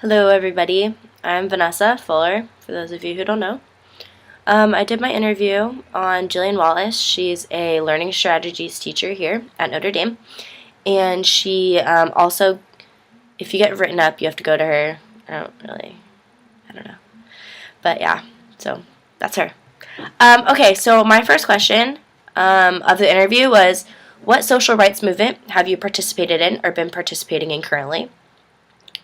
Hello everybody, I'm Vanessa Fuller, for those of you who don't know. I did my interview on Gillian Wallace. She's a learning strategies teacher here at Notre Dame, and she also, if you get written up, you have to go to her. I don't know. But yeah, so that's her. Okay, so my first question of the interview was, what social rights movement have you participated in or been participating in currently?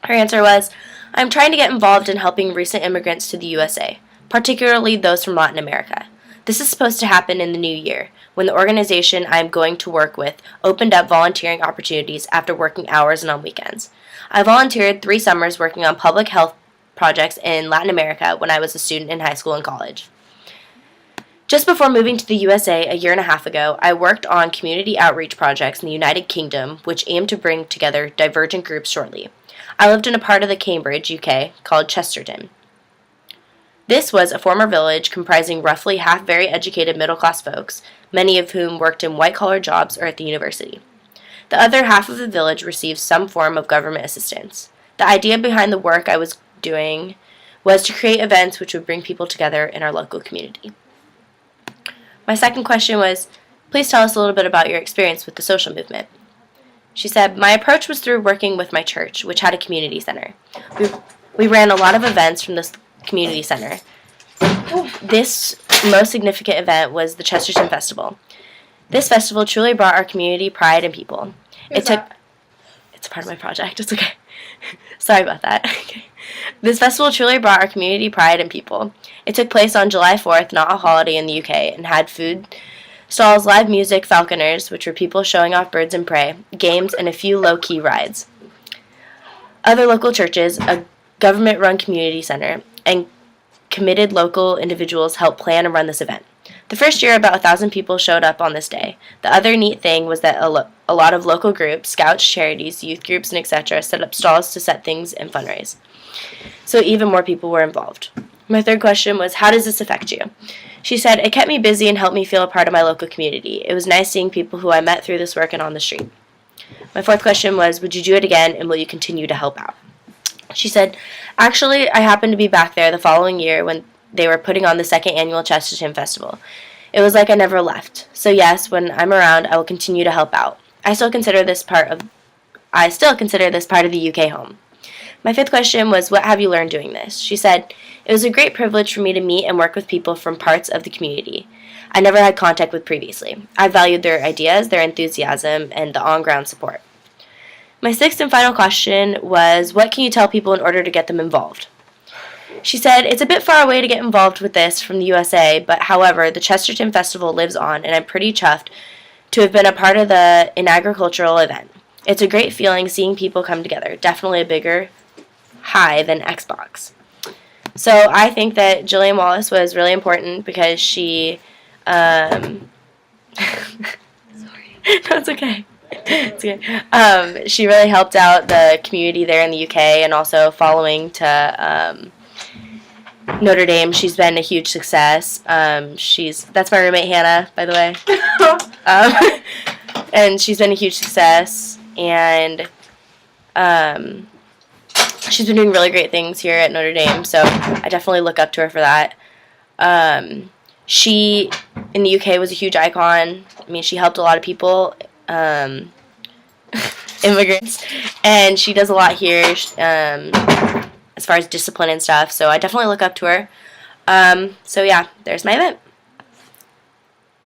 Her answer was, I'm trying to get involved in helping recent immigrants to the USA, particularly those from Latin America. This is supposed to happen in the new year, when the organization I'm going to work with opened up volunteering opportunities after working hours and on weekends. I volunteered 3 summers working on public health projects in Latin America when I was a student in high school and college. Just before moving to the USA a year and a half ago, I worked on community outreach projects in the United Kingdom, which aimed to bring together divergent groups shortly. I lived in a part of the Cambridge, UK, called Chesterton. This was a former village comprising roughly half very educated middle-class folks, many of whom worked in white-collar jobs or at the university. The other half of the village received some form of government assistance. The idea behind the work I was doing was to create events which would bring people together in our local community. My second question was, please tell us a little bit about your experience with the social movement. She said, my approach was through working with my church, which had a community center. We ran a lot of events from this community center. This most significant event was the Chesterton Festival. This festival truly brought our community pride and people. It's a part of my project. It's okay. Sorry about that. This festival truly brought our community pride and people. It took place on July 4th, not a holiday in the UK, and had food stalls, live music, falconers, which were people showing off birds and prey, games, and a few low-key rides. Other local churches, a government-run community center, and committed local individuals helped plan and run this event. The first year, about 1,000 people showed up on this day. The other neat thing was that a lot of local groups, scouts, charities, youth groups, and etc. set up stalls to set things and fundraise. So even more people were involved. My third question was, how does this affect you? She said, it kept me busy and helped me feel a part of my local community. It was nice seeing people who I met through this work and on the street. My fourth question was, would you do it again and will you continue to help out? She said, actually, I happened to be back there the following year when they were putting on the 2nd annual Chesterton Festival. It was like I never left. So yes, when I'm around, I will continue to help out. I still consider this part of the UK home. My fifth question was, what have you learned doing this? She said, it was a great privilege for me to meet and work with people from parts of the community I never had contact with previously. I valued their ideas, their enthusiasm, and the on-ground support. My sixth and final question was, what can you tell people in order to get them involved? She said, it's a bit far away to get involved with this from the USA, but however, the Chesterton Festival lives on, and I'm pretty chuffed to have been a part of the agricultural event. It's a great feeling seeing people come together. Definitely a bigger high than Xbox. So I think that Gillian Wallace was really important because she, sorry, no, it's okay. It's good. She really helped out the community there in the UK, and also following to Notre Dame. She's been a huge success. That's my roommate Hannah, by the way. And she's been a huge success, and she's been doing really great things here at Notre Dame, so I definitely look up to her for that. She, in the UK, was a huge icon. I mean, she helped a lot of people, immigrants, and she does a lot here as far as discipline and stuff, so I definitely look up to her. So yeah, there's my event.